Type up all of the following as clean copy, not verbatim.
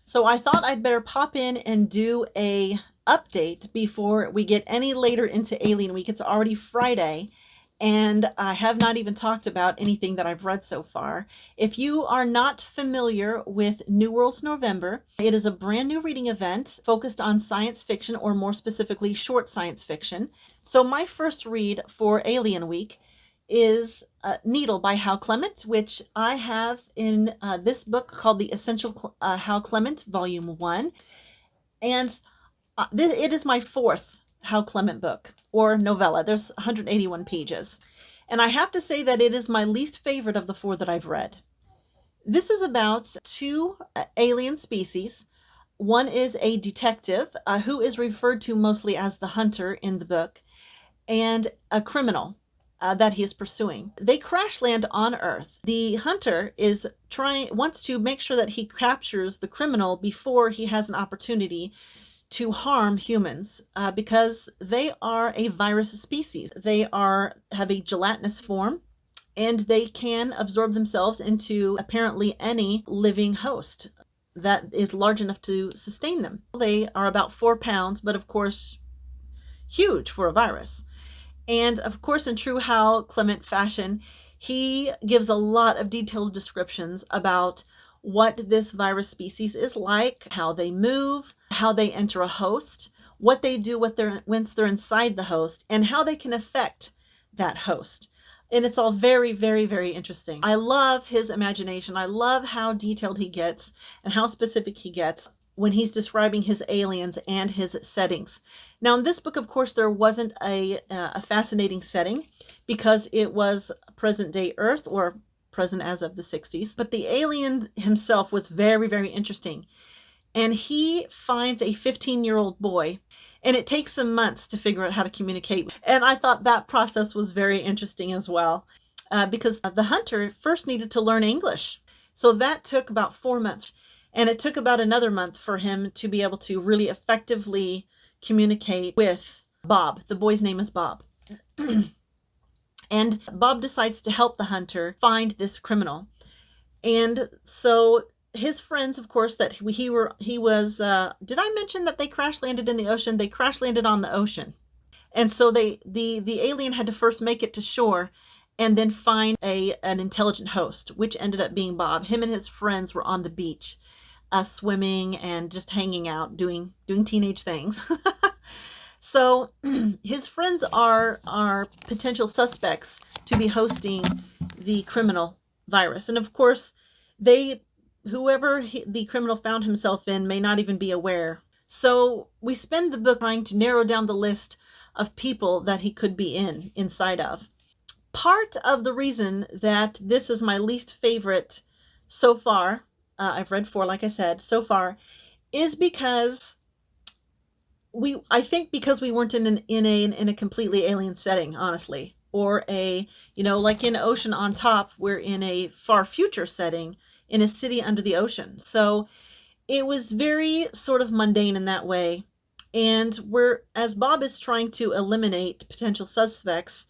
So I thought I'd better pop in and do a update before we get any later into Alien Week. It's already Friday, and I have not even talked about anything that I've read so far. If you are not familiar with New Worlds November, it is a brand new reading event focused on science fiction, or more specifically, short science fiction. So my first read for Alien Week is Needle by Hal Clement, which I have in this book called The Essential Hal Clement, Volume 1. And it is my fourth Hal Clement book, or novella. There's 181 pages. And I have to say that it is my least favorite of the four that I've read. This is about two alien species. One is a detective, who is referred to mostly as the hunter in the book, and a criminal that he is pursuing. They crash land on Earth. The hunter wants to make sure that he captures the criminal before he has an opportunity to harm humans, because they are a virus species. They have a gelatinous form, and they can absorb themselves into apparently any living host that is large enough to sustain them. They are about 4 pounds, but of course huge for a virus. And of course, in true Hal Clement fashion, he gives a lot of detailed descriptions about what this virus species is like, how they move, how they enter a host, what they do once they're inside the host, and how they can affect that host. And it's all very, very, very interesting. I love his imagination. I love how detailed he gets and how specific he gets when he's describing his aliens and his settings. Now, in this book, of course, there wasn't a fascinating setting because it was present day Earth, or present as of the 60s. But the alien himself was very, very interesting. And he finds a 15-year-old boy, and it takes him months to figure out how to communicate. And I thought that process was very interesting as well, because the hunter first needed to learn English. So that took about 4 months. And it took about another month for him to be able to really effectively communicate with Bob. The boy's name is Bob. And Bob decides to help the hunter find this criminal. And so his friends, of course, that he was, did I mention that they crash landed in the ocean? They crash landed on the ocean. And so the alien had to first make it to shore and then find an intelligent host, which ended up being Bob. Him and his friends were on the beach, swimming and just hanging out, doing teenage things. So his friends are potential suspects to be hosting the criminal virus. And of course, whoever the criminal found himself in may not even be aware. So we spend the book trying to narrow down the list of people that he could be inside of. Part of the reason that this is my least favorite so far, I've read 4, like I said, so far, is because I think because we weren't in a completely alien setting, honestly, or like in Ocean on Top, we're in a far future setting in a city under the ocean. So it was very sort of mundane in that way. And as Bob is trying to eliminate potential suspects,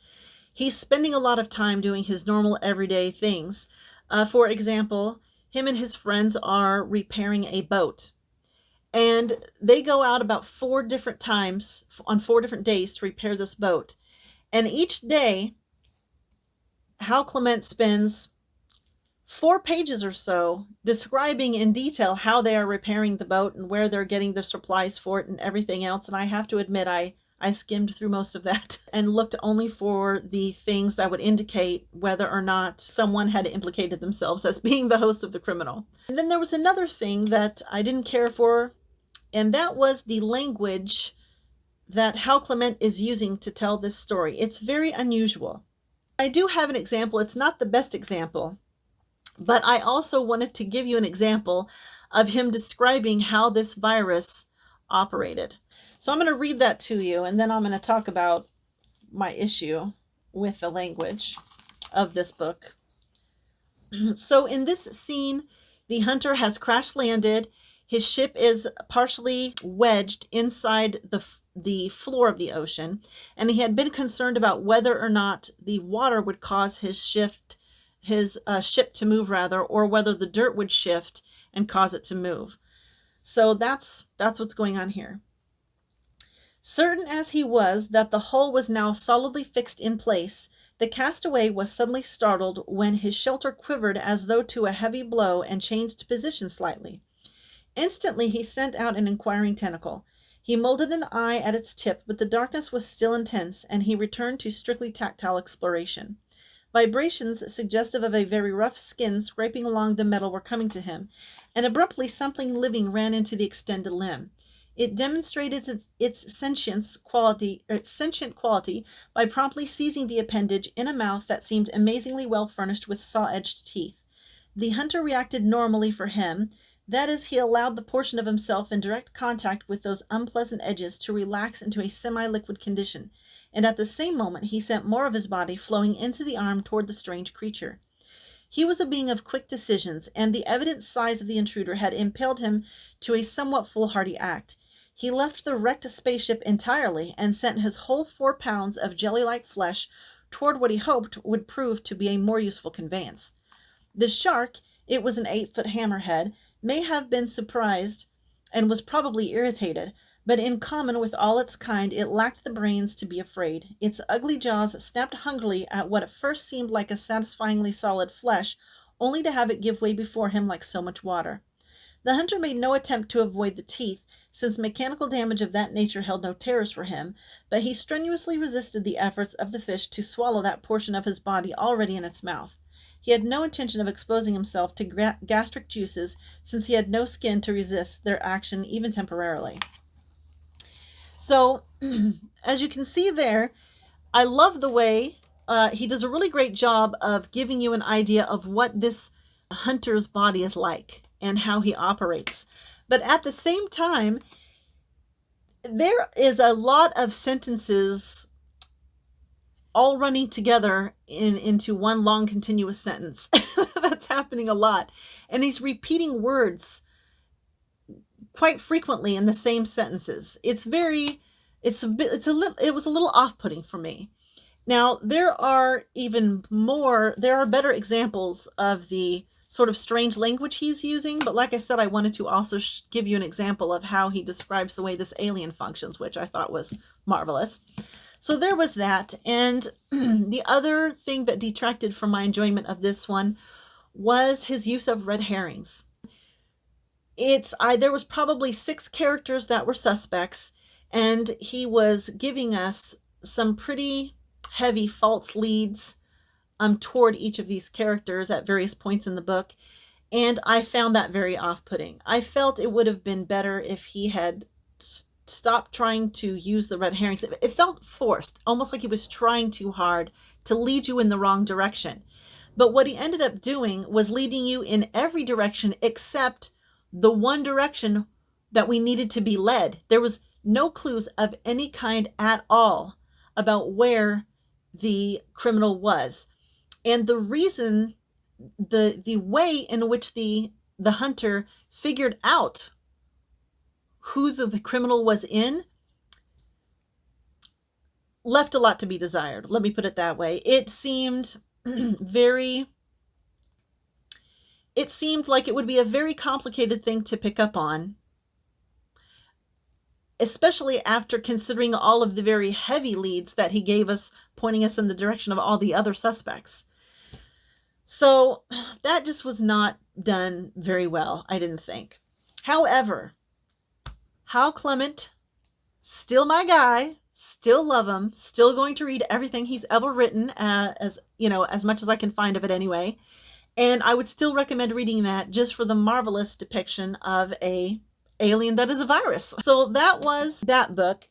he's spending a lot of time doing his normal everyday things. For example, him and his friends are repairing a boat. And they go out about 4 different times on 4 different days to repair this boat. And each day, Hal Clement spends 4 pages or so describing in detail how they are repairing the boat and where they're getting the supplies for it and everything else. And I have to admit, I skimmed through most of that and looked only for the things that would indicate whether or not someone had implicated themselves as being the host of the criminal. And then there was another thing that I didn't care for, and that was the language that Hal Clement is using to tell this story. It's very unusual. I do have an example. It's not the best example, but I also wanted to give you an example of him describing how this virus operated. So I'm going to read that to you, and then I'm going to talk about my issue with the language of this book. So in this scene, the hunter has crash landed. His ship is partially wedged inside the floor of the ocean, and he had been concerned about whether or not the water would cause his ship to move, or whether the dirt would shift and cause it to move. So that's what's going on here. Certain as he was that the hull was now solidly fixed in place, the castaway was suddenly startled when his shelter quivered as though to a heavy blow and changed position slightly. Instantly he sent out an inquiring tentacle. He molded an eye at its tip, but the darkness was still intense, and he returned to strictly tactile exploration. Vibrations suggestive of a very rough skin scraping along the metal were coming to him, and abruptly something living ran into the extended limb. It demonstrated its sentient quality by promptly seizing the appendage in a mouth that seemed amazingly well furnished with saw-edged teeth. The hunter reacted normally for him. That is, he allowed the portion of himself in direct contact with those unpleasant edges to relax into a semi-liquid condition, and at the same moment he sent more of his body flowing into the arm toward the strange creature. He was a being of quick decisions, and the evident size of the intruder had impelled him to a somewhat foolhardy act. He left the wrecked spaceship entirely and sent his whole 4 pounds of jelly-like flesh toward what he hoped would prove to be a more useful conveyance. The shark, it was an 8-foot hammerhead, may have been surprised and was probably irritated, but in common with all its kind it lacked the brains to be afraid. Its ugly jaws snapped hungrily at what at first seemed like a satisfyingly solid flesh, only to have it give way before him like so much water. The hunter made no attempt to avoid the teeth, since mechanical damage of that nature held no terrors for him, but he strenuously resisted the efforts of the fish to swallow that portion of his body already in its mouth. He had no intention of exposing himself to gastric juices, since he had no skin to resist their action even temporarily. So, as you can see there, I love the way he does a really great job of giving you an idea of what this hunter's body is like and how he operates. But at the same time, there is a lot of sentences all running together into one long continuous sentence. That's happening a lot. And he's repeating words quite frequently in the same sentences. It was a little off-putting for me. Now, there are better examples of the sort of strange language he's using, but like I said, I wanted to also give you an example of how he describes the way this alien functions, which I thought was marvelous. So there was that, and the other thing that detracted from my enjoyment of this one was his use of red herrings. There was probably 6 characters that were suspects, and he was giving us some pretty heavy false leads toward each of these characters at various points in the book, and I found that very off-putting. I felt it would have been better if he had stopped trying to use the red herrings. It felt forced, almost like he was trying too hard to lead you in the wrong direction. But what he ended up doing was leading you in every direction except the one direction that we needed to be led. There was no clues of any kind at all about where the criminal was. And the reason, the way in which the hunter figured out who the criminal was in left a lot to be desired. Let me put it that way. It seemed like it would be a very complicated thing to pick up on, especially after considering all of the very heavy leads that he gave us, pointing us in the direction of all the other suspects. So that just was not done very well, I didn't think. However, Hal Clement, still my guy, still love him, still going to read everything he's ever written, as much as I can find of it anyway. And I would still recommend reading that just for the marvelous depiction of a alien that is a virus. So that was that book.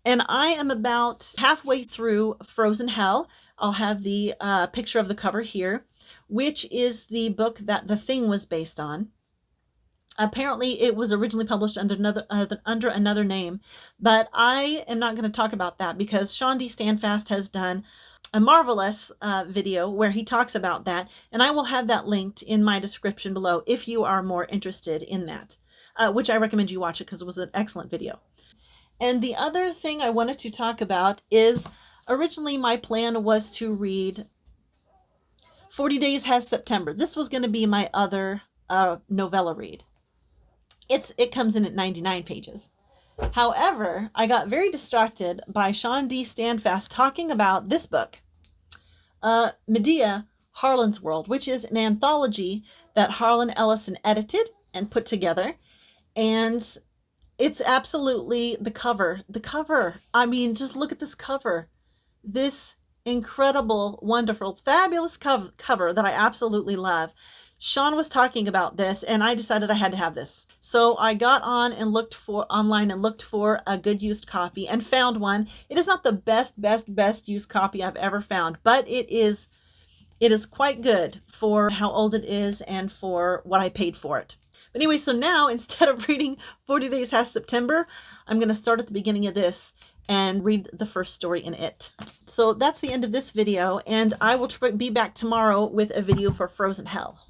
And I am about halfway through Frozen Hell. I'll have the picture of the cover here, which is the book that The Thing was based on. Apparently, it was originally published under another name, but I am not going to talk about that because Sean D. Standfast has done a marvelous video where he talks about that, and I will have that linked in my description below if you are more interested in that, which I recommend you watch it because it was an excellent video. And the other thing I wanted to talk about is originally my plan was to read 40 Days Has September. This was going to be my other novella read. It comes in at 99 pages. However, I got very distracted by Sean D. Standfast talking about this book, Medea, Harlan's World, which is an anthology that Harlan Ellison edited and put together. And it's absolutely the cover. The cover. I mean, just look at this cover. This incredible, wonderful, fabulous cover that I absolutely love. Sean was talking about this, and I decided I had to have this. So I got on and looked for online and looked for a good used copy and found one. It is not the best used copy I've ever found, but it is quite good for how old it is and for what I paid for it. But anyway, so now instead of reading 40 Days Past September, I'm going to start at the beginning of this and read the first story in it. So that's the end of this video, and I will be back tomorrow with a video for Frozen Hell.